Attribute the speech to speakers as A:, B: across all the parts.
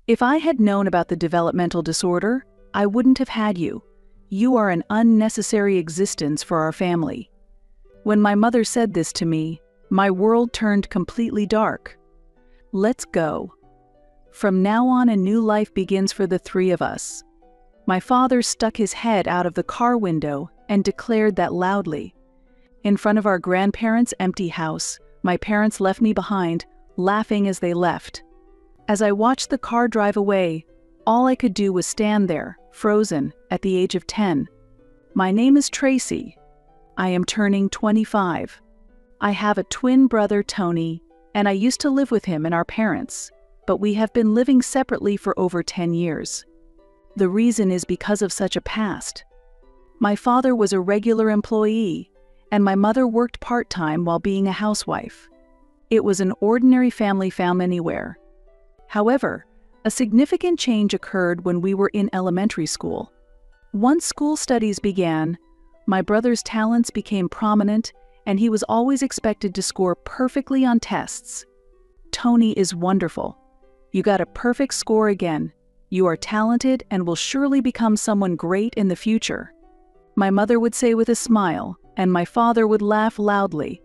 A: If I had known about the developmental disorder, I wouldn't have had you. You are an unnecessary existence for our family." When my mother said this to me, my world turned completely dark. Let's go. From now on, a new life begins for the three of us. My father stuck his head out of the car window and declared that loudly. In front of our grandparents' empty house, my parents left me behind, laughing as they left. As I watched the car drive away, all I could do was stand there, frozen, at the age of 10. My name is Tracy. I am turning 25. I have a twin brother, Tony, and I used to live with him and our parents, but we have been living separately for over 10 years. The reason is because of such a past. My father was a regular employee, and my mother worked part-time while being a housewife. It was an ordinary family found anywhere. However, a significant change occurred when we were in elementary school. Once school studies began, my brother's talents became prominent, and he was always expected to score perfectly on tests. "Tony is wonderful. You got a perfect score again. You are talented and will surely become someone great in the future," my mother would say with a smile, and my father would laugh loudly.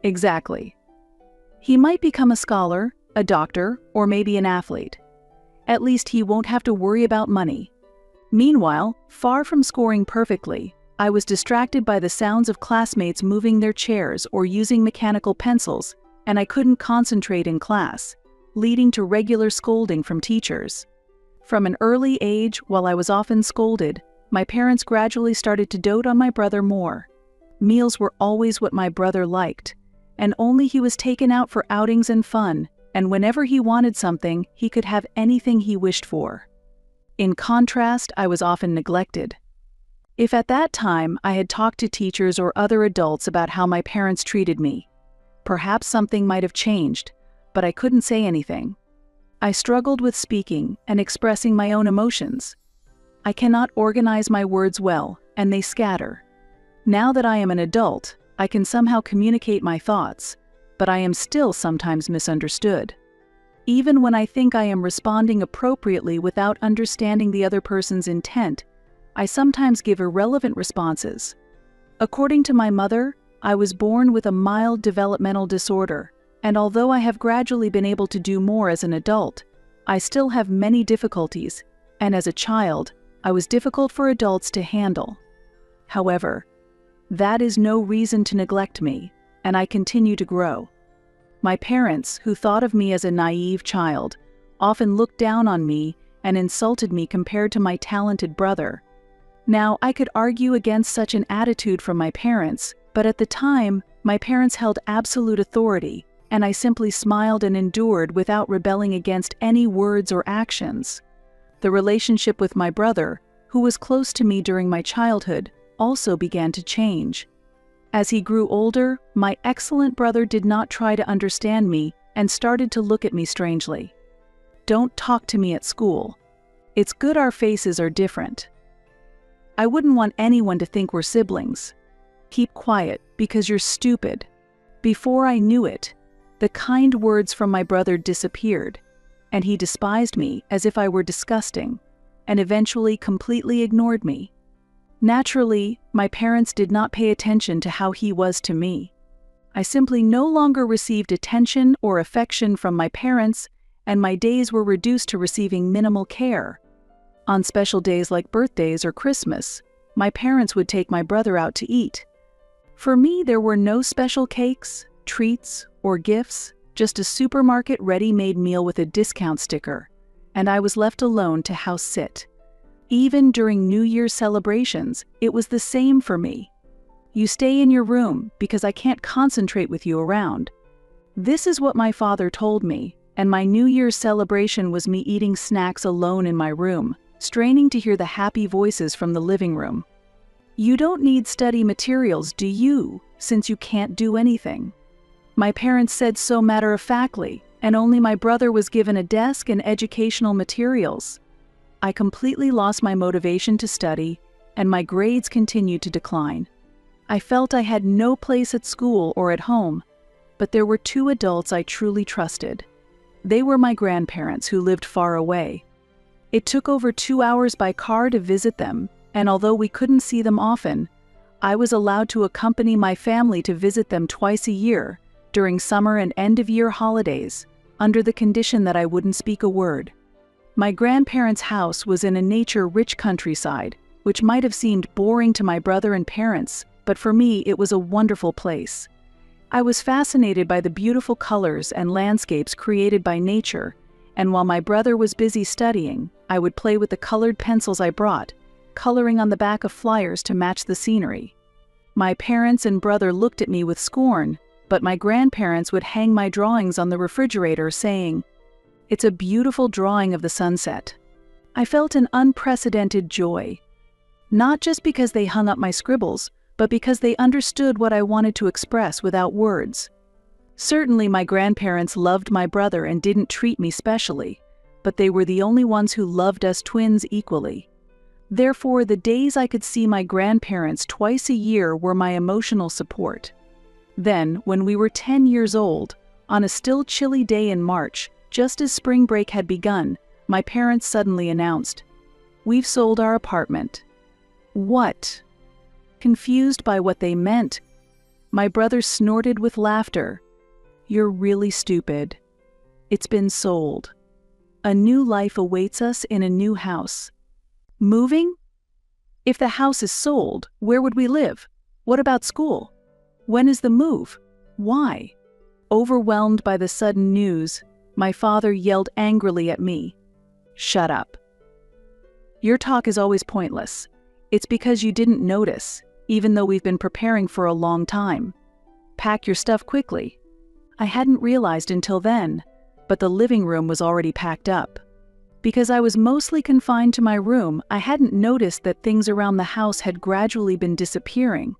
A: Exactly. He might become a scholar, a doctor, or maybe an athlete. At least he won't have to worry about money. Meanwhile, far from scoring perfectly, I was distracted by the sounds of classmates moving their chairs or using mechanical pencils, and I couldn't concentrate in class, leading to regular scolding from teachers. From an early age, while I was often scolded, my parents gradually started to dote on my brother more. Meals were always what my brother liked, and only he was taken out for outings and fun, and whenever he wanted something, he could have anything he wished for. In contrast, I was often neglected. If at that time I had talked to teachers or other adults about how my parents treated me, perhaps something might have changed, but I couldn't say anything. I struggled with speaking and expressing my own emotions. I cannot organize my words well, and they scatter. Now that I am an adult, I can somehow communicate my thoughts, but I am still sometimes misunderstood. Even when I think I am responding appropriately without understanding the other person's intent, I sometimes give irrelevant responses. According to my mother, I was born with a mild developmental disorder, and although I have gradually been able to do more as an adult, I still have many difficulties, and as a child, I was difficult for adults to handle. However, that is no reason to neglect me, and I continue to grow. My parents, who thought of me as a naive child, often looked down on me and insulted me compared to my talented brother. Now, I could argue against such an attitude from my parents, but at the time, my parents held absolute authority, and I simply smiled and endured without rebelling against any words or actions. The relationship with my brother, who was close to me during my childhood, also began to change. As he grew older, my excellent brother did not try to understand me and started to look at me strangely. "Don't talk to me at school. It's good our faces are different. I wouldn't want anyone to think we're siblings. Keep quiet, because you're stupid." Before I knew it, the kind words from my brother disappeared, and he despised me as if I were disgusting, and eventually completely ignored me. Naturally, my parents did not pay attention to how he was to me. I simply no longer received attention or affection from my parents, and my days were reduced to receiving minimal care. On special days like birthdays or Christmas, my parents would take my brother out to eat. For me, there were no special cakes, treats, or gifts, just a supermarket ready-made meal with a discount sticker, and I was left alone to house sit. Even during New Year's celebrations, it was the same for me. "You stay in your room because I can't concentrate with you around." This is what my father told me, and my New Year's celebration was me eating snacks alone in my room, straining to hear the happy voices from the living room. "You don't need study materials, do you, since you can't do anything?" My parents said so matter-of-factly, and only my brother was given a desk and educational materials. I completely lost my motivation to study, and my grades continued to decline. I felt I had no place at school or at home, but there were two adults I truly trusted. They were my grandparents who lived far away. It took over 2 hours by car to visit them, and although we couldn't see them often, I was allowed to accompany my family to visit them twice a year, during summer and end-of-year holidays, under the condition that I wouldn't speak a word. My grandparents' house was in a nature-rich countryside, which might have seemed boring to my brother and parents, but for me it was a wonderful place. I was fascinated by the beautiful colors and landscapes created by nature, and while my brother was busy studying, I would play with the colored pencils I brought, coloring on the back of flyers to match the scenery. My parents and brother looked at me with scorn, but my grandparents would hang my drawings on the refrigerator saying, "It's a beautiful drawing of the sunset." I felt an unprecedented joy. Not just because they hung up my scribbles, but because they understood what I wanted to express without words. Certainly my grandparents loved my brother and didn't treat me specially, but they were the only ones who loved us twins equally. Therefore, the days I could see my grandparents twice a year were my emotional support. Then, when we were 10 years old, on a still chilly day in March, just as spring break had begun, my parents suddenly announced, "We've sold our apartment." What? Confused by what they meant, my brother snorted with laughter. "You're really stupid. It's been sold. A new life awaits us in a new house." Moving? If the house is sold, where would we live? What about school? When is the move? Why? Overwhelmed by the sudden news, my father yelled angrily at me, "Shut up. Your talk is always pointless. It's because you didn't notice, even though we've been preparing for a long time. Pack your stuff quickly." I hadn't realized until then, but the living room was already packed up. Because I was mostly confined to my room, I hadn't noticed that things around the house had gradually been disappearing.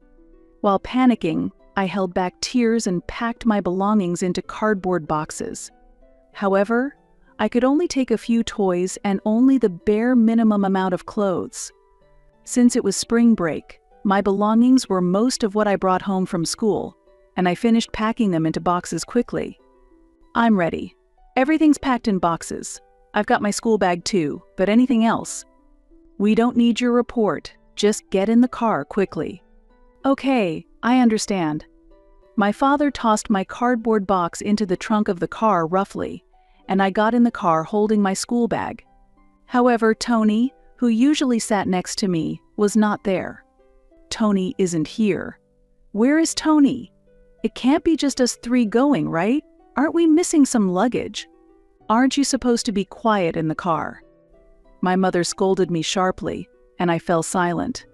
A: While panicking, I held back tears and packed my belongings into cardboard boxes. However, I could only take a few toys and only the bare minimum amount of clothes. Since it was spring break, my belongings were most of what I brought home from school, and I finished packing them into boxes quickly. "I'm ready. Everything's packed in boxes. I've got my school bag too, but anything else?" "We don't need your report. Just get in the car quickly." "Okay, I understand." My father tossed my cardboard box into the trunk of the car roughly, and I got in the car holding my school bag. However, Tony, who usually sat next to me, was not there. Tony isn't here. Where is Tony? It can't be just us three going, right? Aren't we missing some luggage? Aren't you supposed to be quiet in the car? My mother scolded me sharply, and I fell silent.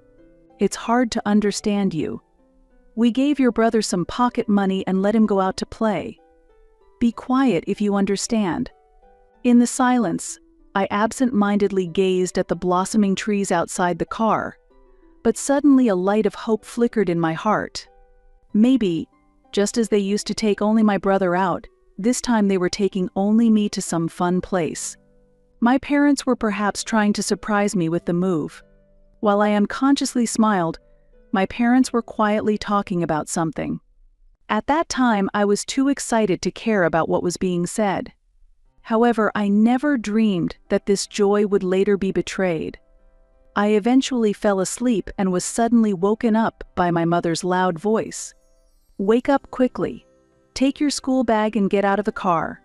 A: "It's hard to understand you. We gave your brother some pocket money and let him go out to play. Be quiet if you understand." In the silence, I absent-mindedly gazed at the blossoming trees outside the car, but suddenly a light of hope flickered in my heart. Maybe, just as they used to take only my brother out, this time they were taking only me to some fun place. My parents were perhaps trying to surprise me with the move. While I unconsciously smiled, my parents were quietly talking about something. At that time, I was too excited to care about what was being said. However, I never dreamed that this joy would later be betrayed. I eventually fell asleep and was suddenly woken up by my mother's loud voice. "Wake up quickly. Take your school bag and get out of the car."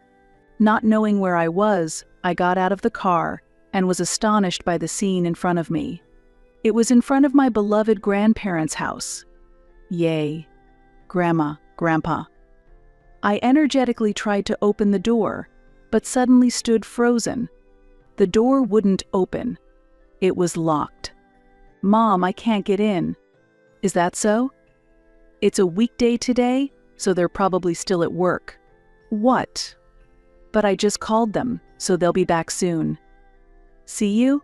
A: Not knowing where I was, I got out of the car and was astonished by the scene in front of me. It was in front of my beloved grandparents' house. Yay. Grandma, Grandpa. I energetically tried to open the door, but suddenly stood frozen. The door wouldn't open. It was locked. "Mom, I can't get in." "Is that so?" "It's a weekday today, so they're probably still at work." "What?" "But I just called them, so they'll be back soon." "See you?"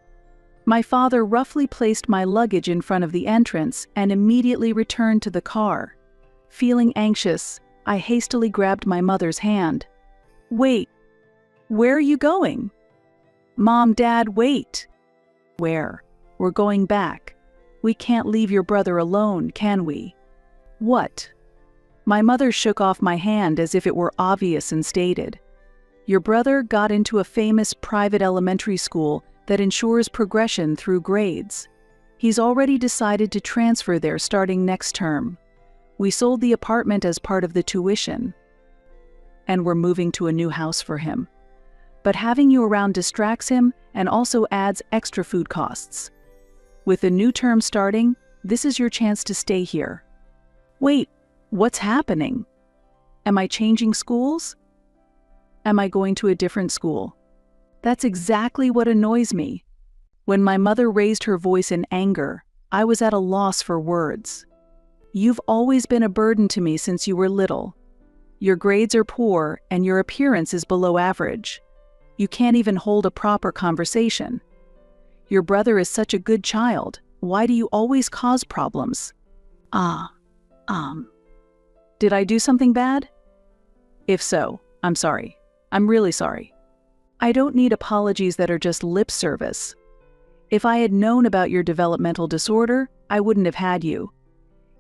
A: My father roughly placed my luggage in front of the entrance and immediately returned to the car. Feeling anxious, I hastily grabbed my mother's hand. "Wait. Where are you going?" "Mom, Dad, wait." "Where? We're going back. We can't leave your brother alone, can we?" "What?" My mother shook off my hand as if it were obvious and stated, Your brother got into a famous private elementary school that ensures progression through grades. He's already decided to transfer there starting next term. We sold the apartment as part of the tuition, and we're moving to a new house for him. But having you around distracts him and also adds extra food costs. With the new term starting, this is your chance to stay here. Wait, what's happening? Am I changing schools? Am I going to a different school? That's exactly what annoys me. When my mother raised her voice in anger, I was at a loss for words. You've always been a burden to me since you were little. Your grades are poor and your appearance is below average. You can't even hold a proper conversation. Your brother is such a good child. Why do you always cause problems? Did I do something bad? If so, I'm sorry. I'm really sorry. I don't need apologies that are just lip service. If I had known about your developmental disorder, I wouldn't have had you.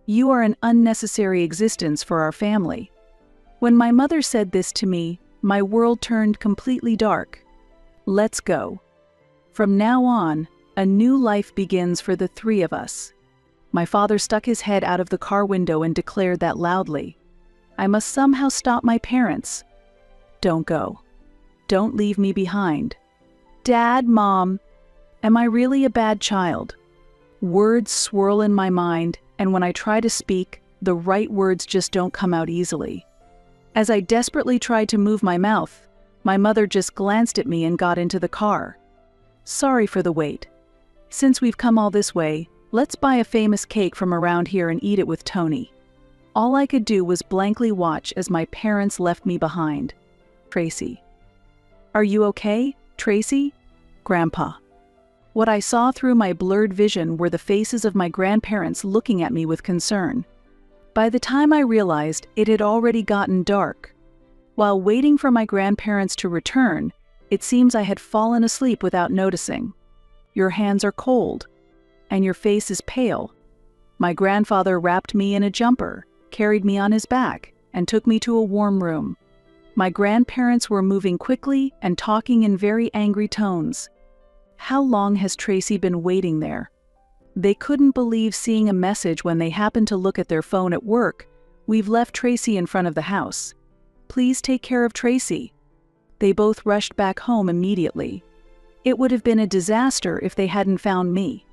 A: You are an unnecessary existence for our family. When my mother said this to me, my world turned completely dark. Let's go. From now on, a new life begins for the three of us. My father stuck his head out of the car window and declared that loudly. I must somehow stop my parents. Don't go. Don't leave me behind. Dad, Mom, am I really a bad child? Words swirl in my mind, and when I try to speak, the right words just don't come out easily. As I desperately tried to move my mouth, my mother just glanced at me and got into the car. Sorry for the wait. Since we've come all this way, let's buy a famous cake from around here and eat it with Tony. All I could do was blankly watch as my parents left me behind. Tracy. Are you okay, Tracy? Grandpa. What I saw through my blurred vision were the faces of my grandparents looking at me with concern. By the time I realized, it had already gotten dark. While waiting for my grandparents to return, it seems I had fallen asleep without noticing. Your hands are cold, and your face is pale. My grandfather wrapped me in a jumper, carried me on his back, and took me to a warm room. My grandparents were moving quickly and talking in very angry tones. How long has Tracy been waiting there? They couldn't believe seeing a message when they happened to look at their phone at work. We've left Tracy in front of the house. Please take care of Tracy. They both rushed back home immediately. It would have been a disaster if they hadn't found me.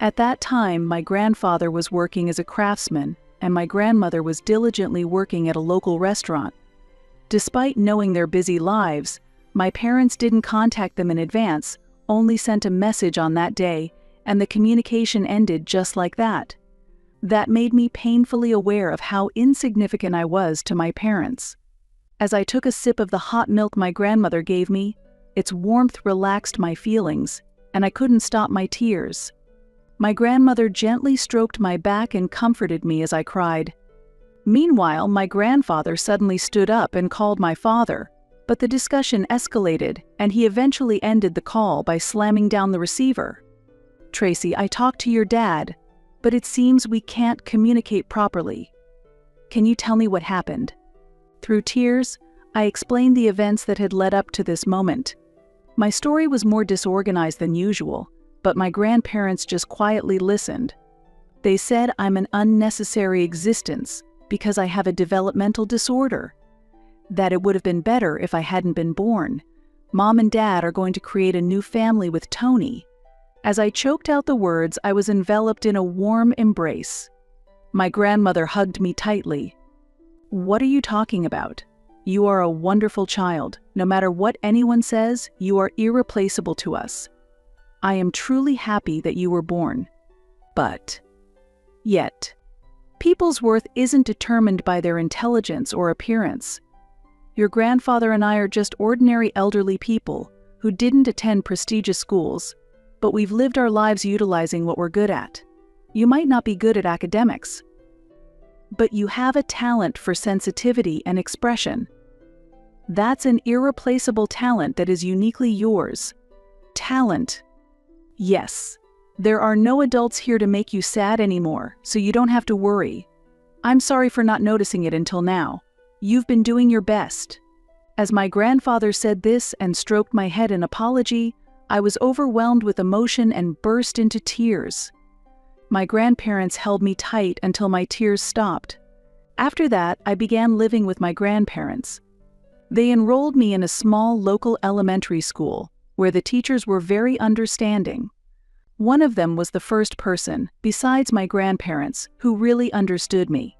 A: At that time, my grandfather was working as a craftsman, and my grandmother was diligently working at a local restaurant. Despite knowing their busy lives, my parents didn't contact them in advance, only sent a message on that day, and the communication ended just like that. That made me painfully aware of how insignificant I was to my parents. As I took a sip of the hot milk my grandmother gave me, its warmth relaxed my feelings, and I couldn't stop my tears. My grandmother gently stroked my back and comforted me as I cried. Meanwhile, my grandfather suddenly stood up and called my father, but the discussion escalated, and he eventually ended the call by slamming down the receiver. Tracy, I talked to your dad, but it seems we can't communicate properly. Can you tell me what happened? Through tears, I explained the events that had led up to this moment. My story was more disorganized than usual, but my grandparents just quietly listened. They said I'm an unnecessary existence because I have a developmental disorder. That it would have been better if I hadn't been born. Mom and Dad are going to create a new family with Tony. As I choked out the words, I was enveloped in a warm embrace. My grandmother hugged me tightly. What are you talking about? You are a wonderful child. No matter what anyone says, you are irreplaceable to us. I am truly happy that you were born. Yet, people's worth isn't determined by their intelligence or appearance. Your grandfather and I are just ordinary elderly people who didn't attend prestigious schools, but we've lived our lives utilizing what we're good at. You might not be good at academics, but you have a talent for sensitivity and expression. That's an irreplaceable talent that is uniquely yours. Talent. Yes, there are no adults here to make you sad anymore, so you don't have to worry. I'm sorry for not noticing it until now. You've been doing your best. As my grandfather said this and stroked my head in apology, I was overwhelmed with emotion and burst into tears. My grandparents held me tight until my tears stopped. After that, I began living with my grandparents. They enrolled me in a small local elementary school, where the teachers were very understanding. One of them was the first person, besides my grandparents, who really understood me.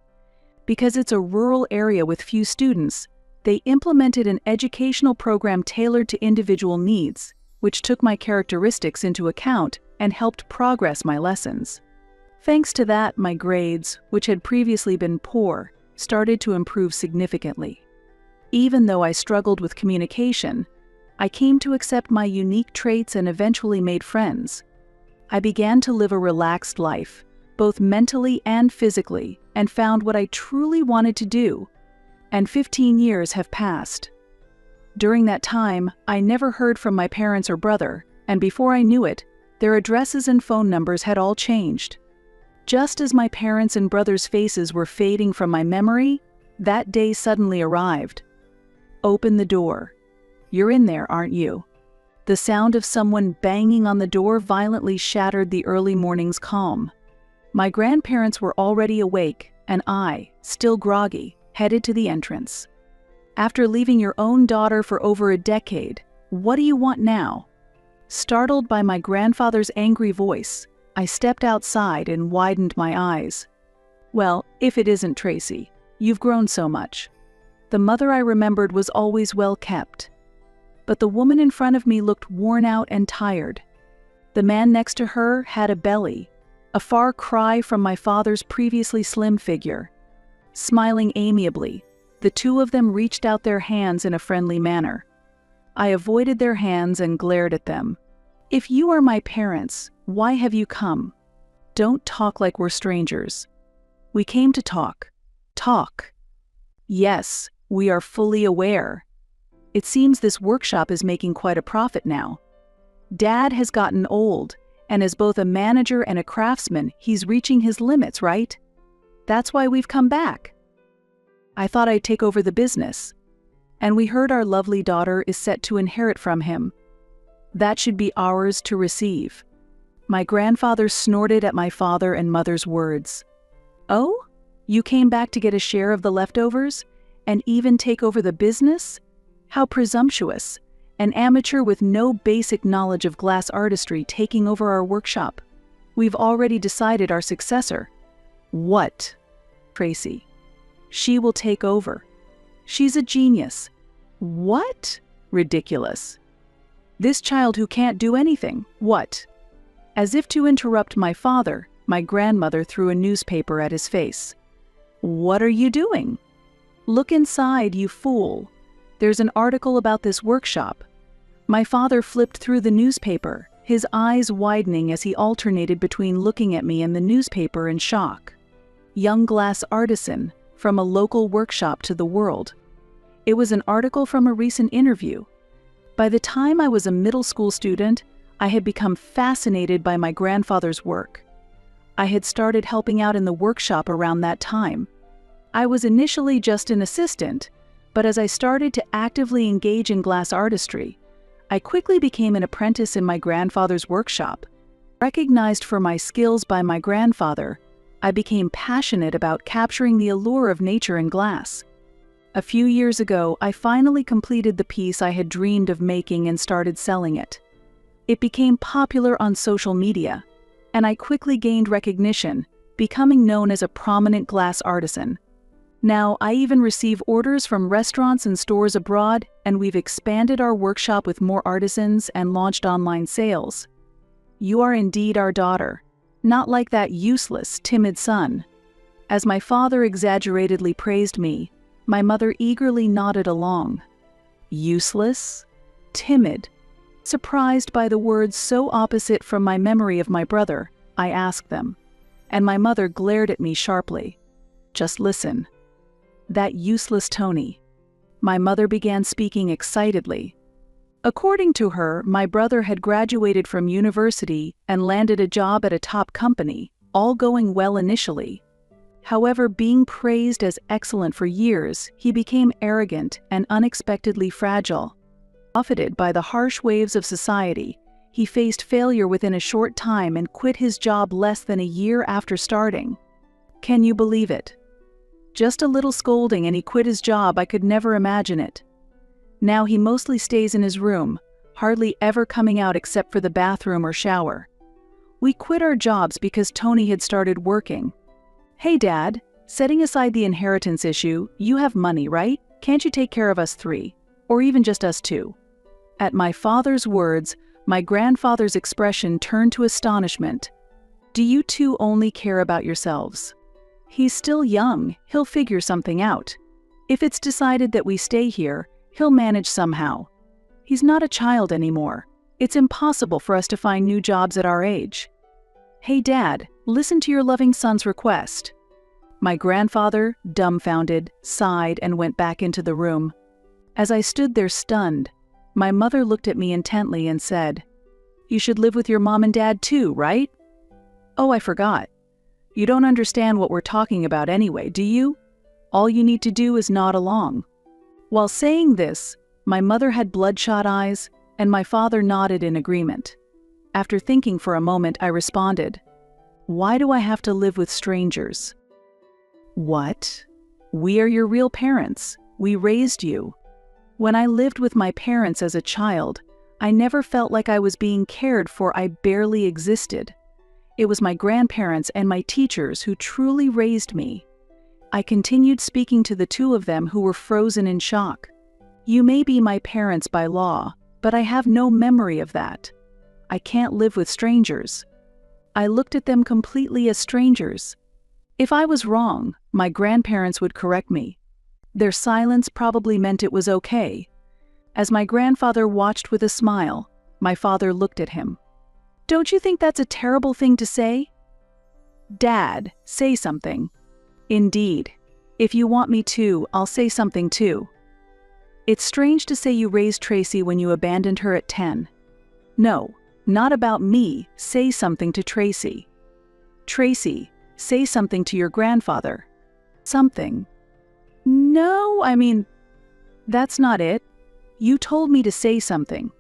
A: Because it's a rural area with few students, they implemented an educational program tailored to individual needs, which took my characteristics into account and helped progress my lessons. Thanks to that, my grades, which had previously been poor, started to improve significantly. Even though I struggled with communication, I came to accept my unique traits and eventually made friends. I began to live a relaxed life, both mentally and physically, and found what I truly wanted to do. And 15 years have passed. During that time, I never heard from my parents or brother, and before I knew it, their addresses and phone numbers had all changed. Just as my parents' and brothers' faces were fading from my memory, that day suddenly arrived. Open the door. You're in there, aren't you? The sound of someone banging on the door violently shattered the early morning's calm. My grandparents were already awake, and I, still groggy, headed to the entrance. After leaving your own daughter for over a decade, what do you want now? Startled by my grandfather's angry voice, I stepped outside and widened my eyes. Well, if it isn't Tracy, you've grown so much. The mother I remembered was always well kept. But the woman in front of me looked worn out and tired. The man next to her had a belly, a far cry from my father's previously slim figure. Smiling amiably, the two of them reached out their hands in a friendly manner. I avoided their hands and glared at them. If you are my parents, why have you come? Don't talk like we're strangers. We came to talk. Talk. Yes, we are fully aware. It seems this workshop is making quite a profit now. Dad has gotten old, and as both a manager and a craftsman, he's reaching his limits, right? That's why we've come back. I thought I'd take over the business. And we heard our lovely daughter is set to inherit from him. That should be ours to receive. My grandfather snorted at my father and mother's words. Oh? You came back to get a share of the leftovers? And even take over the business? How presumptuous. An amateur with no basic knowledge of glass artistry taking over our workshop. We've already decided our successor. What? Tracy. She will take over. She's a genius. What? Ridiculous. This child who can't do anything. What? As if to interrupt my father, my grandmother threw a newspaper at his face. What are you doing? Look inside, you fool. There's an article about this workshop. My father flipped through the newspaper, his eyes widening as he alternated between looking at me and the newspaper in shock. Young glass artisan, from a local workshop to the world. It was an article from a recent interview. By the time I was a middle school student, I had become fascinated by my grandfather's work. I had started helping out in the workshop around that time. I was initially just an assistant, but as I started to actively engage in glass artistry, I quickly became an apprentice in my grandfather's workshop. Recognized for my skills by my grandfather, I became passionate about capturing the allure of nature in glass. A few years ago, I finally completed the piece I had dreamed of making and started selling it. It became popular on social media, and I quickly gained recognition, becoming known as a prominent glass artisan. Now, I even receive orders from restaurants and stores abroad, and we've expanded our workshop with more artisans and launched online sales. You are indeed our daughter, not like that useless, timid son. As my father exaggeratedly praised me, my mother eagerly nodded along. Useless? Timid? Surprised by the words so opposite from my memory of my brother, I asked them, and my mother glared at me sharply. Just listen. That useless Tony. My mother began speaking excitedly. According to her, my brother had graduated from university and landed a job at a top company, all going well initially. However, being praised as excellent for years, he became arrogant and unexpectedly fragile. Buffeted by the harsh waves of society, he faced failure within a short time and quit his job less than a year after starting. Can you believe it? Just a little scolding and he quit his job. I could never imagine it. Now he mostly stays in his room, hardly ever coming out except for the bathroom or shower. We quit our jobs because Tony had started working. Hey Dad, setting aside the inheritance issue, you have money, right? Can't you take care of us three? Or even just us two? At my father's words, my grandfather's expression turned to astonishment. Do you two only care about yourselves? He's still young, he'll figure something out. If it's decided that we stay here, he'll manage somehow. He's not a child anymore. It's impossible for us to find new jobs at our age. Hey Dad, listen to your loving son's request. My grandfather, dumbfounded, sighed and went back into the room. As I stood there stunned, my mother looked at me intently and said, "You should live with your mom and dad too, right?" Oh, I forgot. You don't understand what we're talking about anyway, do you? All you need to do is nod along. While saying this, my mother had bloodshot eyes, and my father nodded in agreement. After thinking for a moment, I responded, "Why do I have to live with strangers?" What? We are your real parents. We raised you. When I lived with my parents as a child, I never felt like I was being cared for. I barely existed. It was my grandparents and my teachers who truly raised me. I continued speaking to the two of them who were frozen in shock. You may be my parents by law, but I have no memory of that. I can't live with strangers. I looked at them completely as strangers. If I was wrong, my grandparents would correct me. Their silence probably meant it was okay. As my grandfather watched with a smile, my father looked at him. Don't you think that's a terrible thing to say? Dad, say something. Indeed. If you want me to, I'll say something too. It's strange to say you raised Tracy when you abandoned her at 10. No, not about me. Say something to Tracy. Tracy, say something to your grandfather. Something. No, that's not it. You told me to say something.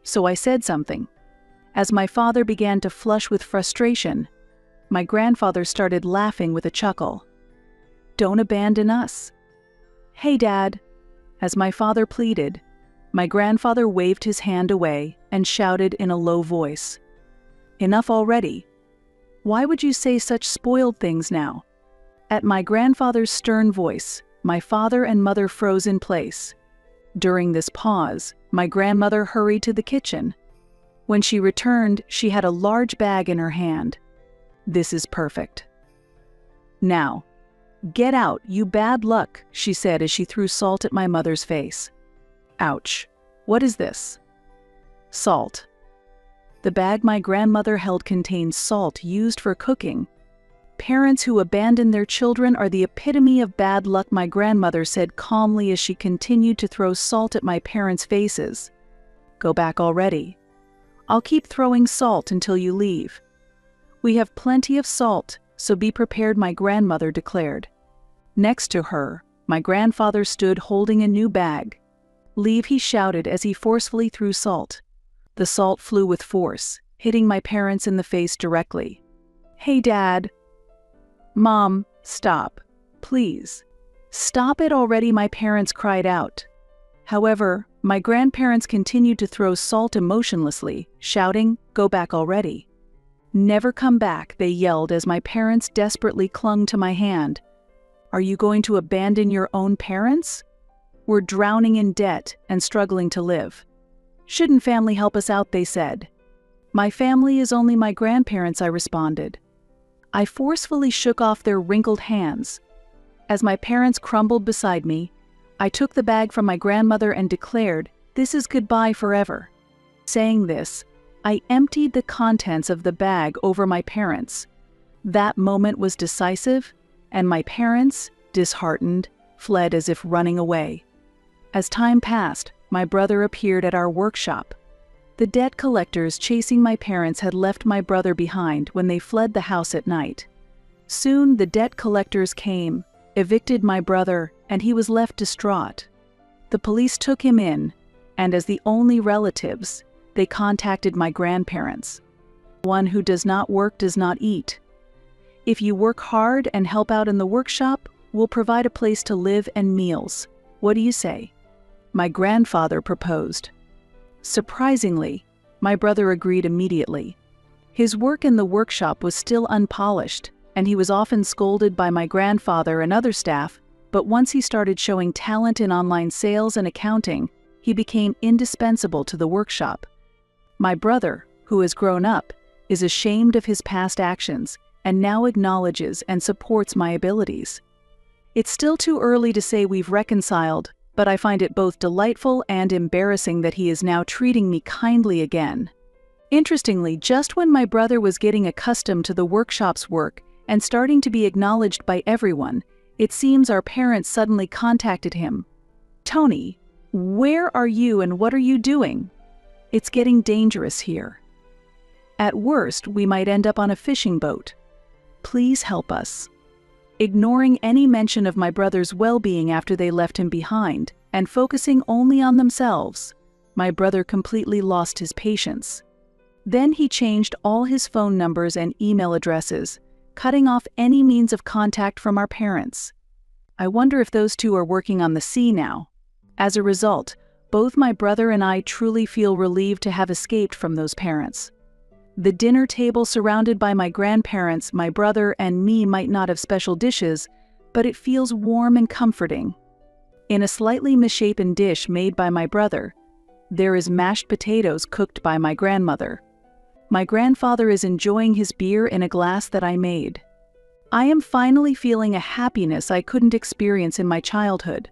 A: So I said something. As my father began to flush with frustration, my grandfather started laughing with a chuckle. Don't abandon us. Hey, Dad. As my father pleaded, my grandfather waved his hand away and shouted in a low voice, Enough already. Why would you say such spoiled things now? At my grandfather's stern voice, my father and mother froze in place. During this pause, my grandmother hurried to the kitchen. When she returned, she had a large bag in her hand. This is perfect. Now, get out, you bad luck, she said as she threw salt at my mother's face. Ouch. What is this? Salt. The bag my grandmother held contained salt used for cooking. Parents who abandon their children are the epitome of bad luck, my grandmother said calmly as she continued to throw salt at my parents' faces. Go back already. I'll keep throwing salt until you leave. We have plenty of salt, so be prepared, my grandmother declared. Next to her, my grandfather stood holding a new bag. Leave, he shouted as he forcefully threw salt. The salt flew with force, hitting my parents in the face directly. Hey, Dad. Mom, stop. Please. Stop it already, my parents cried out. However, my grandparents continued to throw salt emotionlessly, shouting, Go back already. Never come back, they yelled as my parents desperately clung to my hand. Are you going to abandon your own parents? We're drowning in debt and struggling to live. Shouldn't family help us out, they said. My family is only my grandparents, I responded. I forcefully shook off their wrinkled hands. As my parents crumbled beside me, I took the bag from my grandmother and declared, This is goodbye forever. Saying this, I emptied the contents of the bag over my parents. That moment was decisive, and my parents, disheartened, fled as if running away. As time passed, my brother appeared at our workshop. The debt collectors chasing my parents had left my brother behind when they fled the house at night. Soon the debt collectors came, evicted my brother, and he was left distraught. The police took him in, and as the only relatives, they contacted my grandparents. One who does not work does not eat. If you work hard and help out in the workshop, we'll provide a place to live and meals. What do you say? My grandfather proposed. Surprisingly, my brother agreed immediately. His work in the workshop was still unpolished, and he was often scolded by my grandfather and other staff, but once he started showing talent in online sales and accounting, he became indispensable to the workshop. My brother, who has grown up, is ashamed of his past actions and now acknowledges and supports my abilities. It's still too early to say we've reconciled, but I find it both delightful and embarrassing that he is now treating me kindly again. Interestingly, just when my brother was getting accustomed to the workshop's work and starting to be acknowledged by everyone, it seems our parents suddenly contacted him. "Tony, where are you and what are you doing? It's getting dangerous here. At worst, we might end up on a fishing boat. Please help us." Ignoring any mention of my brother's well-being after they left him behind, and focusing only on themselves, my brother completely lost his patience. Then he changed all his phone numbers and email addresses, cutting off any means of contact from our parents. I wonder if those two are working on the sea now. As a result, both my brother and I truly feel relieved to have escaped from those parents. The dinner table surrounded by my grandparents, my brother, and me might not have special dishes, but it feels warm and comforting. In a slightly misshapen dish made by my brother, there is mashed potatoes cooked by my grandmother. My grandfather is enjoying his beer in a glass that I made. I am finally feeling a happiness I couldn't experience in my childhood.